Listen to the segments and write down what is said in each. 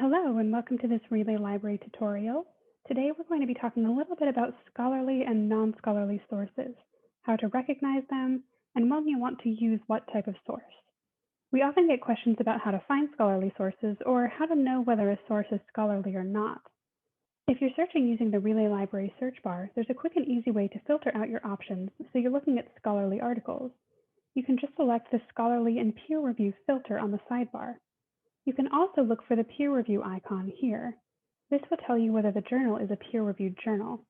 Hello and welcome to this Relay Library tutorial. Today we're going to be talking a little bit about scholarly and non-scholarly sources, how to recognize them, and when you want to use what type of source. We often get questions about how to find scholarly sources or how to know whether a source is scholarly or not. If you're searching using the Relay Library search bar, there's a quick and easy way to filter out your options so you're looking at scholarly articles. You can just select the Scholarly and Peer Review filter on the sidebar. You can also look for the peer review icon here. This will tell you whether the journal is a peer-reviewed journal.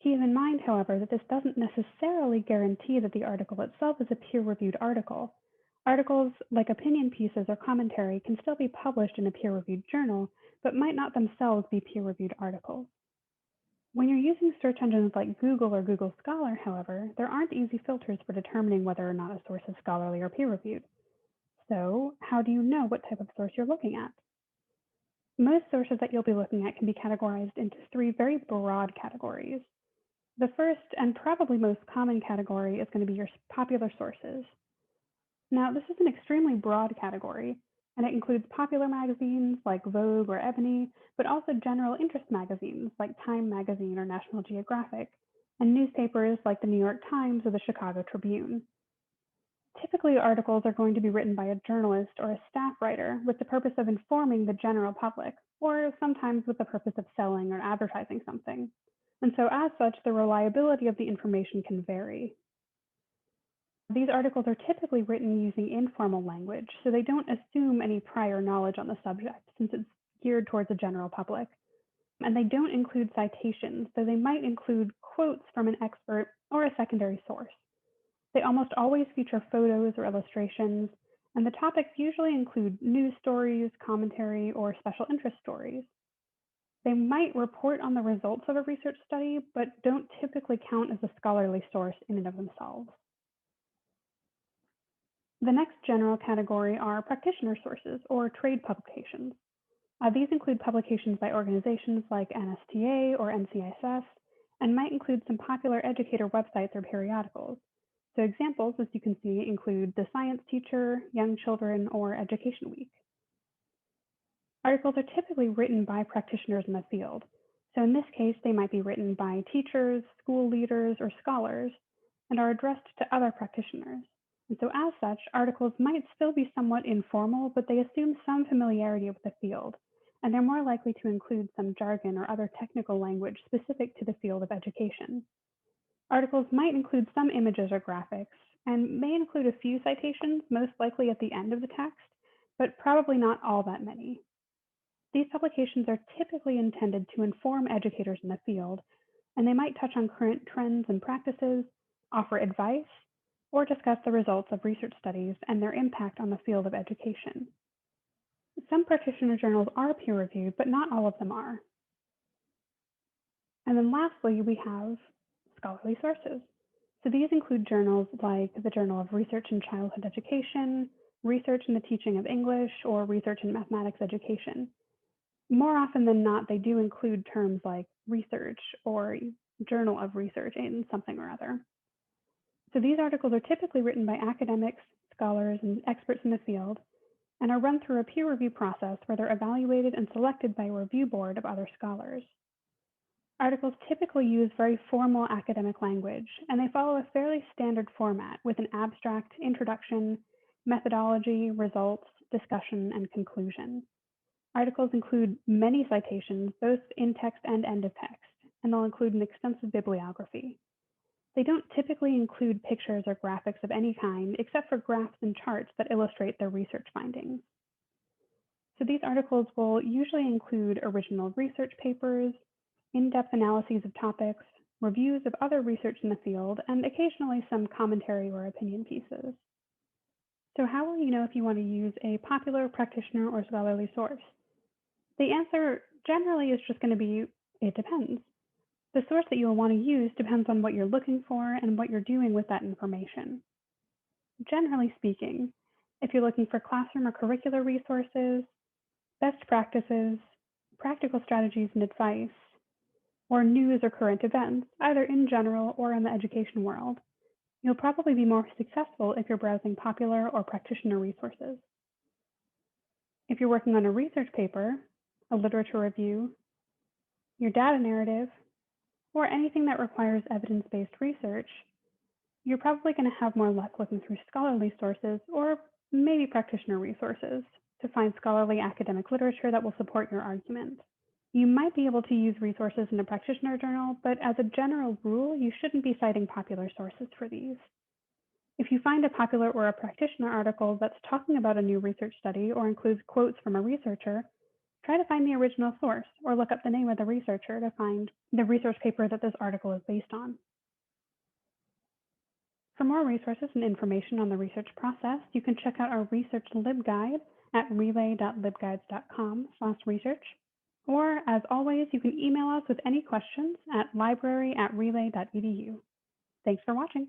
Keep in mind, however, that this doesn't necessarily guarantee that the article itself is a peer-reviewed article. Articles, like opinion pieces or commentary, can still be published in a peer-reviewed journal, but might not themselves be peer-reviewed articles. When you're using search engines like Google or Google Scholar, however, there aren't easy filters for determining whether or not a source is scholarly or peer-reviewed. So, how do you know what type of source you're looking at? Most sources that you'll be looking at can be categorized into three very broad categories. The first and probably most common category is going to be your popular sources. Now, this is an extremely broad category, and it includes popular magazines like Vogue or Ebony, but also general interest magazines like Time Magazine or National Geographic, and newspapers like the New York Times or the Chicago Tribune. Typically, articles are going to be written by a journalist or a staff writer with the purpose of informing the general public, or sometimes with the purpose of selling or advertising something. And so as such, the reliability of the information can vary. These articles are typically written using informal language, so they don't assume any prior knowledge on the subject, since it's geared towards a general public. And they don't include citations, though they might include quotes from an expert or a secondary source. They almost always feature photos or illustrations, and the topics usually include news stories, commentary, or special interest stories. They might report on the results of a research study, but don't typically count as a scholarly source in and of themselves. The next general category are practitioner sources, or trade publications. These include publications by organizations like NSTA or NCISS, and might include some popular educator websites or periodicals. So examples, as you can see, include The Science Teacher, Young Children, or Education Week. Articles are typically written by practitioners in the field. So in this case, they might be written by teachers, school leaders, or scholars, and are addressed to other practitioners. And so as such, articles might still be somewhat informal, but they assume some familiarity with the field, and they're more likely to include some jargon or other technical language specific to the field of education. Articles might include some images or graphics, and may include a few citations, most likely at the end of the text, but probably not all that many. These publications are typically intended to inform educators in the field, and they might touch on current trends and practices, offer advice, or discuss the results of research studies and their impact on the field of education. Some practitioner journals are peer-reviewed, but not all of them are. And then lastly, we have scholarly sources. So these include journals like the Journal of Research in Childhood Education, Research in the Teaching of English, or Research in Mathematics Education. More often than not, they do include terms like research or journal of research in something or other. So these articles are typically written by academics, scholars, and experts in the field, and are run through a peer review process where they're evaluated and selected by a review board of other scholars. Articles typically use very formal academic language, and they follow a fairly standard format with an abstract, introduction, methodology, results, discussion, and conclusion. Articles include many citations, both in text and end of text, and they'll include an extensive bibliography. They don't typically include pictures or graphics of any kind, except for graphs and charts that illustrate their research findings. So these articles will usually include original research papers, in-depth analyses of topics, reviews of other research in the field, and occasionally some commentary or opinion pieces. So how will you know if you want to use a popular practitioner or scholarly source? The answer generally is just going to be, it depends. The source that you will want to use depends on what you're looking for and what you're doing with that information. Generally speaking, if you're looking for classroom or curricular resources, best practices, practical strategies and advice, or news or current events, either in general or in the education world, you'll probably be more successful if you're browsing popular or practitioner resources. If you're working on a research paper, a literature review, your data narrative, or anything that requires evidence-based research, you're probably going to have more luck looking through scholarly sources or maybe practitioner resources to find scholarly academic literature that will support your argument. You might be able to use resources in a practitioner journal, but as a general rule, you shouldn't be citing popular sources for these. If you find a popular or a practitioner article that's talking about a new research study or includes quotes from a researcher, try to find the original source or look up the name of the researcher to find the research paper that this article is based on. For more resources and information on the research process, you can check out our research libguide at relay.libguides.com/research. Or, as always, you can email us with any questions at library@relay.edu. Thanks for watching.